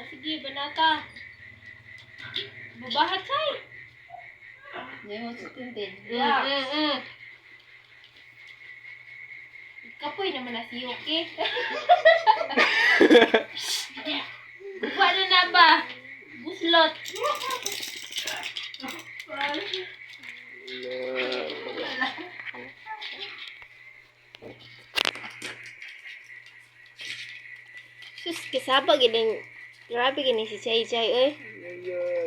Sige, banata. Babahat say. Hindi mo sutintin. Kapoy naman na si Yoki. Paano na ba? Buslot. Sus, kasaba gining. Grabe gining si Chay Chay, eh.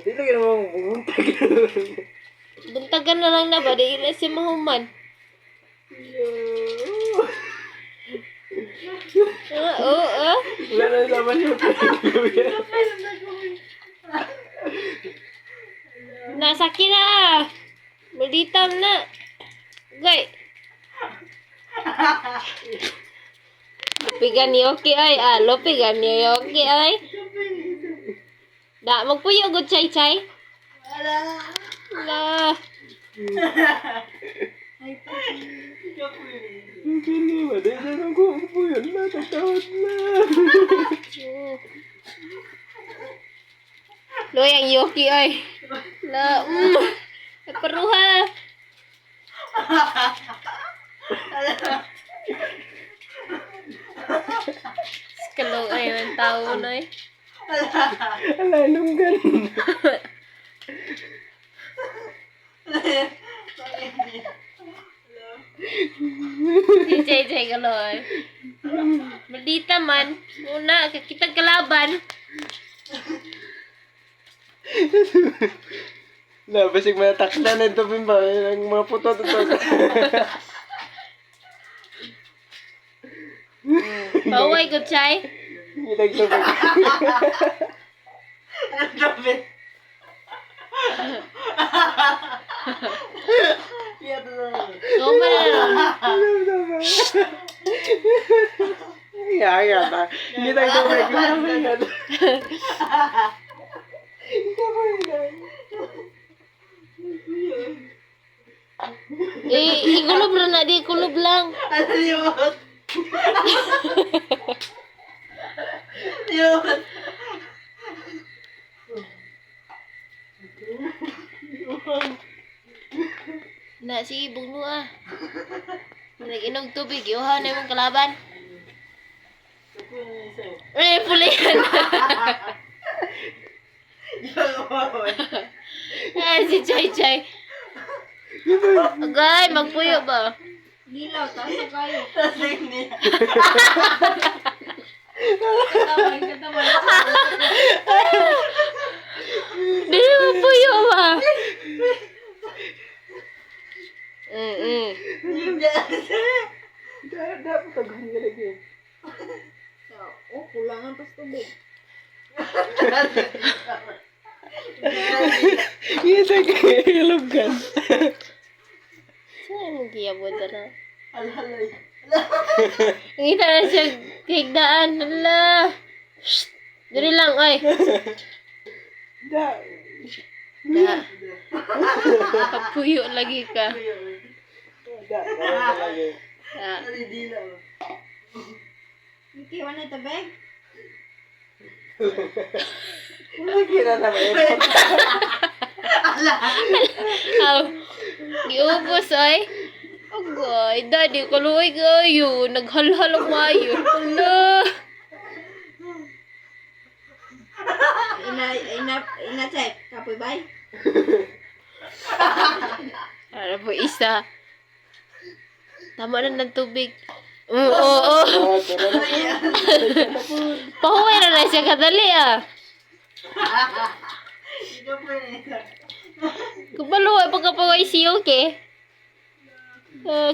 Dito ka naman bubuntag. Buntagan na lang na ba? Di na si mahuman. Oo. Wala na naman yung Nasaki na. Malitam na. Gay. Lupigan ni Yoki ay. Lupigan ni Yoki ay. Da, magpuyo good Chay Chay. Wala. Loy ang Yoki ay. La, paruha. Skalog ay ng tao na eh. Ala, lunggan. Si Chay Chay kaloy. Maldita man. Una, kakitag kalaban. Na, basig mga takda na ito pimba. Ang mga puto ito. Baway good Chay. Ngitag ito. Goma na lang. Ngitag ito. Ikulob na di. Kulob lang. Ano yun? Yun. Na, sige, bugno ah. Nag-inog tubig. Iuhaw na yung kalaban. Pulihan. Si Chay Chay. Agay, magpuyo ba? Gilaw, taas na kayo. Tasig niya. Katamay. Di magpuyo ba? Dapat taguhin ka lagi. Kulangan pas tubig. Ngitag ilunggan. Saan mo giyabot na? Alalay. Ngita na siya kahigdaan. Hala. Shhh. Diri lang, ay. Da. Da. Papuyo lagi ka. Da. Lagi. Da. Dila. Miki, wala ito, beg? Lagi na naman. Aw. Giubos, ay. Agay, daddy, kaluoy kayo. Naghalhal ang mayo. Hala. Ina, check. Kapoy, bye. Ano po, isa. Tama na ng tubig. Oo. Pahuway na siya kadali ah. Kumaluwa pagkapaway si Yoki.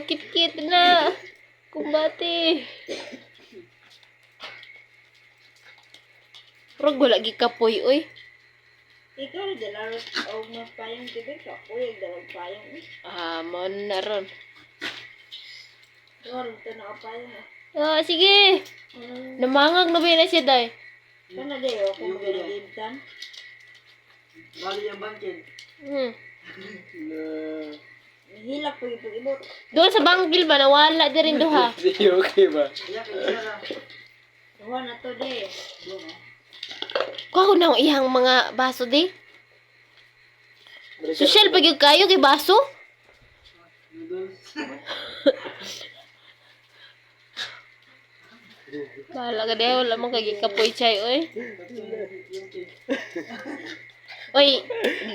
Kit-kit na. Kumbati. Pero wala gikapoy, oy. Ikaw, dalarot o magpayang tubig. Kapoy, dalag payang. Mo na ron. Dalarot ito nakapayang. Sige. Namangag na ba na siya, day? Kana dayo, kung magagibtan. Bali yung bangkin. Hilak po yung pag-ibot. Doon sa banggil ba? Nawala di rin duha. Di okay ba? Kuha na to, de. Kuha ko na ang iyang mga baso di. Social pag yung kayo kay baso. Bahala ka diya, wala mong kagikapoy chay, oy. Oy,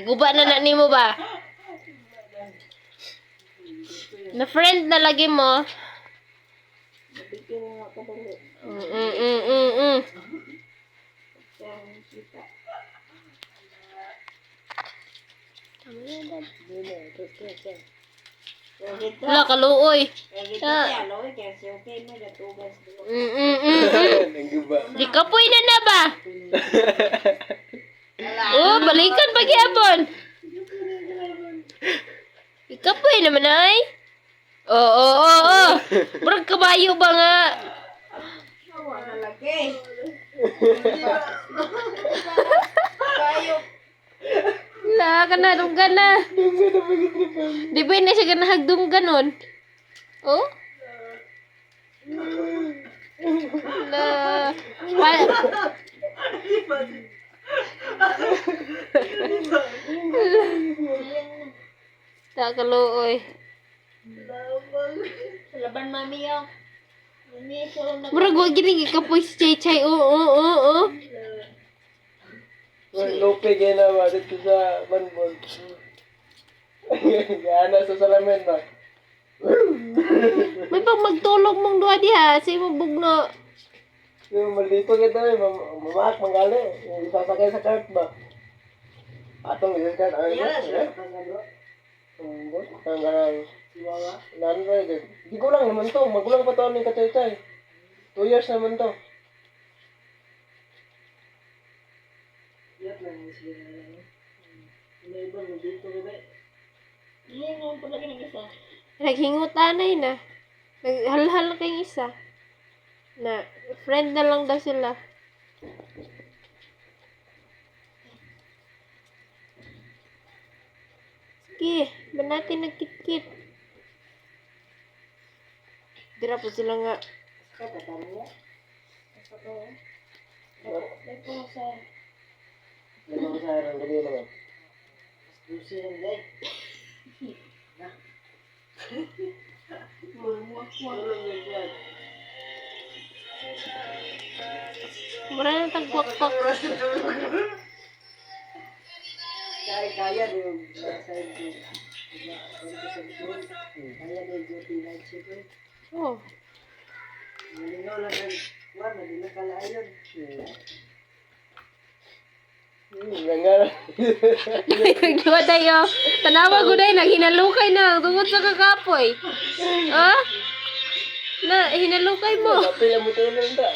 guba na nimo ba? Na friend na lagi mo. Wala kaluoy. Nagguba. Di kapoy na ba? Oh, balikan pagyapon. Ikapoy naman ay. Oo. Murag kabayo ba nga? La, kana dunggan na. Di ba na siya ganahag dungganon? Oh? La. Tak kaluoy. Laban mami yung. Mami, so Murag wag gini kapoy si Chay. Oo. Lope kayo na ba dito sa Banbon. Gana sa salamin ba? May pang magtulog mong duha diha sa imong bugno. Yung maldito kita mamak manggali. Isasakay sa cart ba? Atong isa cart. Ay ba? Hanggang nanay din. Di ko lang naman to. Magulang pa to ni Kachay-Chay. 2 years naman to. Iyan yung palagi ng isa. Naghingutanay na. Naghalhal kay isa. Na friend na lang daw sila. Sige, ba natin nagkit-kit? Dira po sila nga. Lemang sa harang gabi naman. Mura na tagwak-wak. Kaya din. Oh. Nagdua tayo. Tanawa ko dahil naghinalukay na. Tungkol sa kakapoy. Ah? Na, hinalukay mo. Napila mo tayo lang da.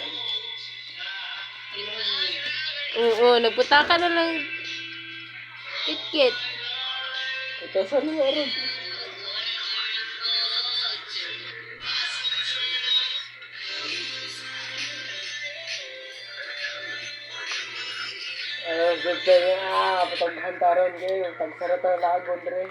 Oo, nagputaka na lang. Kit-kit. Ito saan nga rin? Pataghantaron kayo. Tagsarata lagon rin.